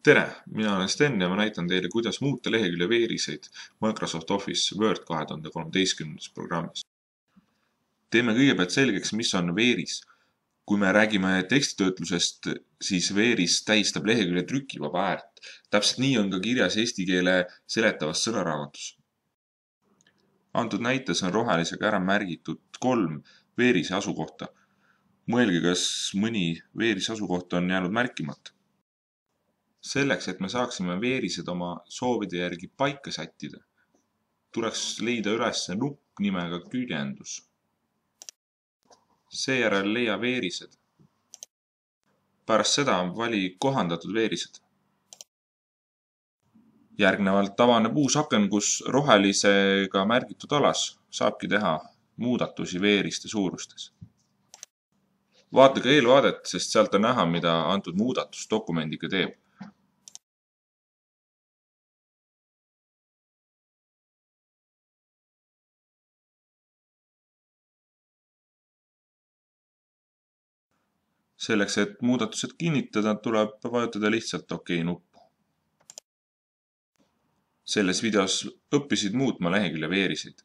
Tere, mina olen Sten ja ma näitan teile, kuidas muuta lehekülje veeriseid Microsoft Office Word 2013 programmis. Teeme kõigepealt selgeks, mis on veeris. Kui me räägime tekstitöötlusest, siis veeris tähistab lehekülje trükivaba äärt. Täpselt nii on ka kirjas eesti keele seletavas sõnaraamatus. Antud näites on rohelisega ära märgitud 3 veerise asukohta. Mõelge, kas mõni veerise asukoht on jäänud märkimata. Selleks, et me saaksime veerised oma soovide järgi paika sättida, tuleks leida üles nupp nimega küljendus. Seejärel leia veerised. Pärast seda vali kohandatud veerised. Järgnevalt avaneb uus aken, kus rohelisega märgitud alas saabki teha muudatusi veeriste suurustes. Vaata ka eelvaadet, sest sealt on näha, mida antud muudatus dokumendiga teeb. Selleks, et muudatused kinnitada, tuleb vajutada lihtsalt OK nuppu. Selles videos õppisid muutma lehekülje veeriseid.